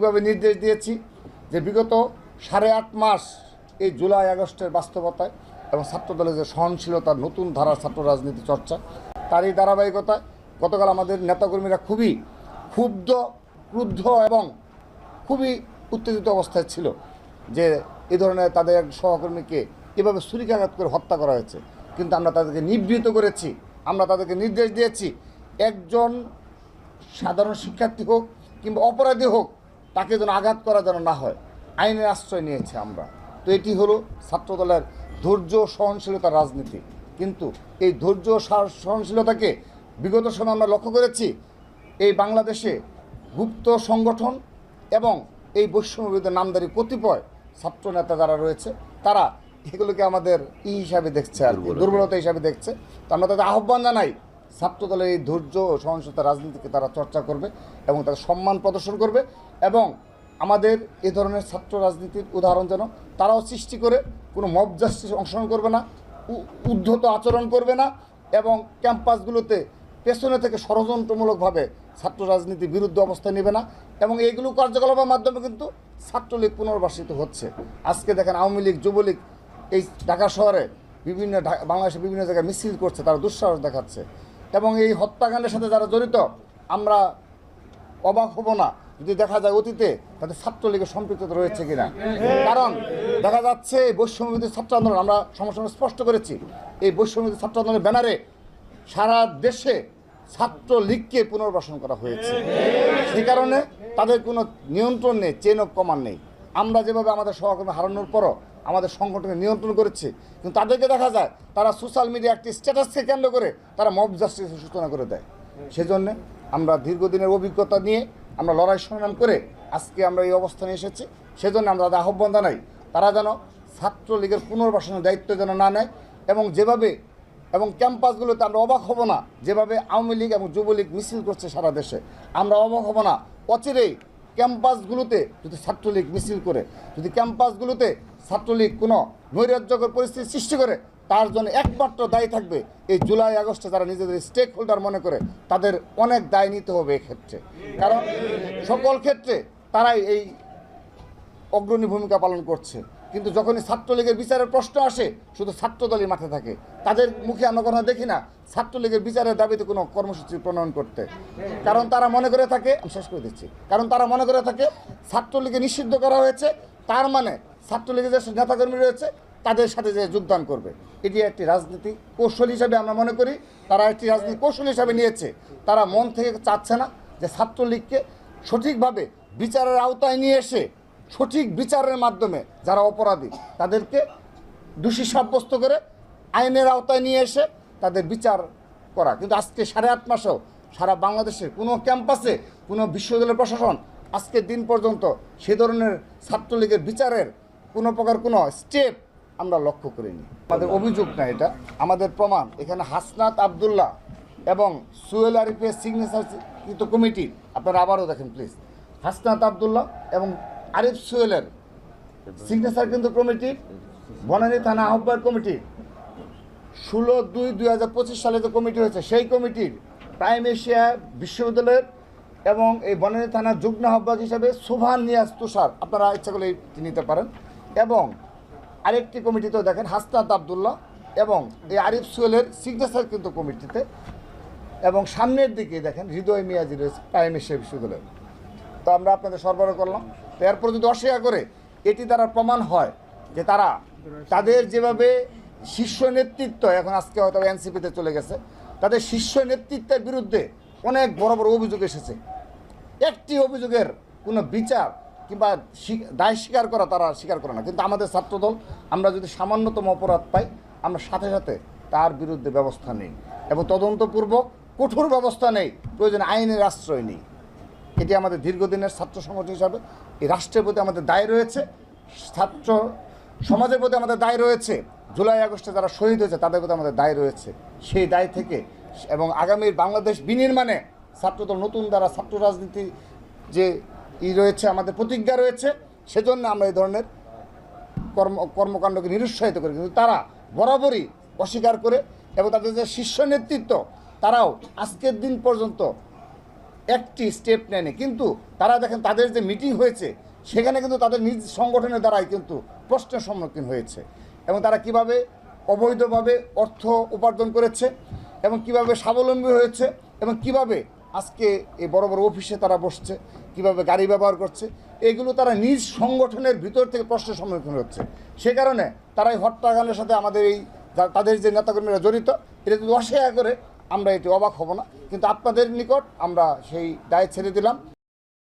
কীভাবে নির্দেশ দিয়েছি যে বিগত 8.5 মাস এই জুলাই আগস্টের বাস্তবতায় এবং ছাত্রদলের যে সহনশীলতার নতুন ধারার ছাত্র রাজনীতি চর্চা, তারই ধারাবাহিকতায় গতকাল আমাদের নেতাকর্মীরা খুবই ক্ষুব্ধ, ক্রুদ্ধ এবং খুবই উত্তেজিত অবস্থায় ছিল যে এই ধরনের তাদের এক সহকর্মীকে এভাবে ছুরিকাঘাত করে হত্যা করা হয়েছে। কিন্তু আমরা তাদেরকে নিবৃত্ত করেছি, আমরা তাদেরকে নির্দেশ দিয়েছি একজন সাধারণ শিক্ষার্থী হোক কিংবা অপরাধী হোক তাকে যেন আঘাত করা যেন না হয়, আইনের আশ্রয় নিয়েছে আমরা। তো এটি হলো ছাত্রদলের ধৈর্য সহনশীলতার রাজনীতি। কিন্তু এই ধৈর্য সহনশীলতাকে বিগত সময় আমরা লক্ষ্য করেছি এই বাংলাদেশে গুপ্ত সংগঠন এবং এই বৈষম্যবিরোধী নামধারী কতিপয় ছাত্র নেতা যারা রয়েছে তারা এগুলোকে আমাদের হিসাবে দেখছে, আর দুর্বলতা হিসাবে দেখছে। তো আমরা তাদের আহ্বান জানাই ছাত্রদলের এই ধৈর্য ও সহনশীলতার রাজনীতিকে তারা চর্চা করবে এবং তাদের সম্মান প্রদর্শন করবে এবং আমাদের এ ধরনের ছাত্র রাজনীতির উদাহরণ যেন তারাও সৃষ্টি করে কোনো মব জাস্টিসে অংশগ্রহণ করবে না, উদ্ধত আচরণ করবে না এবং ক্যাম্পাসগুলোতে পেছনে থেকে ষড়যন্ত্রমূলকভাবে ছাত্র রাজনীতির বিরুদ্ধে অবস্থান নেবে না। এবং এইগুলো কার্যকলাপের মাধ্যমে কিন্তু ছাত্রলীগ পুনর্বাসিত হচ্ছে। আজকে দেখেন আওয়ামী লীগ, যুবলীগ এই ঢাকা শহরে বিভিন্ন বাংলাদেশের বিভিন্ন জায়গায় মিছিল করছে, তারা দুঃসাহস দেখাচ্ছে এবং এই হত্যাকাণ্ডের সাথে যারা জড়িত আমরা অবাক হব না যদি দেখা যায় অতীতে তাদের ছাত্রলীগের সম্পৃক্ততা রয়েছে কিনা। কারণ দেখা যাচ্ছে এই বৈষম্যবিরোধী ছাত্র আন্দোলন আমরা সমস্যা স্পষ্ট করেছি, এই বৈষম্যবিরোধী ছাত্র আন্দোলনের ব্যানারে সারা দেশে ছাত্রলীগকে পুনর্বাসন করা হয়েছে। সেই কারণে তাদের কোনো নিয়ন্ত্রণ নেই, চেইন অফ কমান্ড নেই। আমরা যেভাবে আমাদের সহকর্মী হারানোর পরও আমাদের সংগঠনকে নিয়ন্ত্রণ করেছি, কিন্তু তাদেরকে দেখা যায় তারা সোশ্যাল মিডিয়া একটি স্ট্যাটাসকে কেন্দ্র করে তারা মব জাস্টিসের সূচনা করে দেয়। সেজন্য আমরা দীর্ঘদিনের অভিজ্ঞতা নিয়ে আমরা লড়াই সংগ্রাম করে আজকে আমরা এই অবস্থানে এসেছি। সেজন্য আমরা তাদের আহ্বান জানাই তারা যেন ছাত্রলীগের পুনর্বাসনের দায়িত্ব যেন না নেয় এবং যেভাবে এবং ক্যাম্পাসগুলোতে আমরা অবাক হব না যেভাবে আওয়ামী লীগ এবং যুবলীগ মিছিল করছে সারা দেশে, আমরা অবাক হব না অচিরেই ক্যাম্পাসগুলোতে যদি ছাত্রলীগ মিছিল করে, যদি ক্যাম্পাসগুলোতে ছাত্রলীগ কোনো নৈরাজ্যকর পরিস্থিতি সৃষ্টি করে, তার জন্য একমাত্র দায়ী থাকবে এই জুলাই আগস্টে যারা নিজেদের স্টেক হোল্ডার মনে করে তাদের অনেক দায় নিতে হবে এক্ষেত্রে। কারণ সকল ক্ষেত্রে তারাই এই অগ্রণী ভূমিকা পালন করছে, কিন্তু যখনই ছাত্রলীগের বিচারের প্রশ্ন আসে শুধু ছাত্রদলই মাঠে থাকে। তাদের মুখে আমরা কখনো দেখি না ছাত্রলীগের বিচারের দাবিতে কোনো কর্মসূচি প্রণয়ন করতে। কারণ তারা মনে করে থাকে, আমি শেষ করে দিচ্ছি, কারণ তারা মনে করে থাকে ছাত্রলীগকে নিষিদ্ধ করা হয়েছে, তার মানে ছাত্রলীগের যে নেতাকর্মী রয়েছে তাদের সাথে যে যোগদান করবে। এটি একটি রাজনীতি কৌশল হিসাবে আমরা মনে করি তারা একটি রাজনীতি কৌশল হিসাবে নিয়েছে। তারা মন থেকে চাচ্ছে না যে ছাত্রলীগকে সঠিকভাবে বিচারের আওতায় নিয়ে এসে সঠিক বিচারের মাধ্যমে যারা অপরাধী তাদেরকে দোষী সাব্যস্ত করে আইনের আওতায় নিয়ে এসে তাদের বিচার করা। কিন্তু আজকে 8.5 মাসেও সারা বাংলাদেশের কোনো ক্যাম্পাসে কোনো বিশ্ববিদ্যালয় প্রশাসন আজকের দিন পর্যন্ত সে ধরনের ছাত্রলীগের বিচারের কোনো প্রকার কোনো স্টেপ আমরা লক্ষ্য করিনি। আমাদের অভিযোগ না, এটা আমাদের প্রমাণ। এখানে হাসনাত আবদুল্লাহ এবং সুহেল আরিফের সিগনেচারকৃত কমিটি আপনারা আবারও দেখেন প্লিজ, হাসনাত আবদুল্লাহ এবং আরিফ সুহেলের সিগনেচার কিন্তু কমিটির বনানী থানা আহ্বায়ক কমিটির 16/2/2025 সালে যে কমিটি হয়েছে সেই কমিটির প্রাইম এশিয়া বিশ্ববিদ্যালয়ের এবং এই বনানী থানার যুগ্ম আহ্বায়ক হিসাবে সুভান নিয়াজ তুষার, আপনারা ইচ্ছা করলে নিতে পারেন। এবং আরেকটি কমিটিতেও দেখেন হাসনাত আবদুল্লাহ এবং এই আরিফ সুহেলের সিগনেচার কিন্তু কমিটিতে, এবং সামনের দিকে দেখেন হৃদয় মিয়াজি রয়েছে প্রাইম এশিয়া বিশ্ববিদ্যালয়। তো আমরা আপনাদের সরবরাহ করলাম। তো এরপর যদি অস্বীকার করে এটি দ্বারা প্রমাণ হয় যে তারা তাদের যেভাবে শীর্ষ নেতৃত্ব এখন আজকে হয়তো এনসিপিতে চলে গেছে, তাদের শীর্ষ নেতৃত্বের বিরুদ্ধে অনেক বড় বড় অভিযোগ এসেছে, একটি অভিযোগের কোনো বিচার কিংবা দায় স্বীকার করা তারা স্বীকার করে না। কিন্তু আমাদের ছাত্রদল আমরা যদি সামান্যতম অপরাধ পাই আমরা সাথে সাথে তার বিরুদ্ধে ব্যবস্থা নেই এবং তদন্তপূর্বক কঠোর ব্যবস্থা নেই, প্রয়োজনে আইনের আশ্রয় নেই। এটি আমাদের দীর্ঘদিনের ছাত্র সংগঠন হিসাবে এই রাষ্ট্রের প্রতি আমাদের দায় রয়েছে, ছাত্র সমাজের প্রতি আমাদের দায় রয়েছে, জুলাই আগস্টে যারা শহীদ হয়েছে তাদের প্রতি আমাদের দায় রয়েছে। সেই দায় থেকে এবং আগামীর বাংলাদেশ বিনির্মাণে ছাত্রদল নতুন দ্বারা ছাত্র রাজনীতি যে রয়েছে আমাদের প্রতিজ্ঞা রয়েছে, সেজন্য আমরা এই ধরনের কর্মকাণ্ডকে নিরুৎসাহিত করি। কিন্তু তারা বরাবরই অস্বীকার করে এবং তাদের যে শীর্ষ নেতৃত্ব তারাও আজকের দিন পর্যন্ত একটি স্টেপ নেয়নি। কিন্তু তারা দেখেন তাদের যে মিটিং হয়েছে সেখানে কিন্তু তাদের নিজ সংগঠনের দ্বারাই কিন্তু প্রশ্নের সম্মুখীন হয়েছে, এবং তারা কিভাবে অবৈধভাবে অর্থ উপার্জন করেছে এবং কিভাবে স্বাবলম্বী হয়েছে এবং কিভাবে আজকে এই বড় বড় অফিসে তারা বসছে, কিভাবে গাড়ি ব্যবহার করছে, এগুলো তারা নিজ সংগঠনের ভিতর থেকে প্রশ্নের সম্মুখীন হচ্ছে। সে কারণে তারা এই হত্যাকাণ্ডের সাথে আমাদের এই তাদের যে নেতাকর্মীরা জড়িত, এটা যদি অস্বীকার করে আমরা এটি অবাক হব না। কিন্তু আপনাদের নিকট আমরা সেই দায় ছেড়ে দিলাম।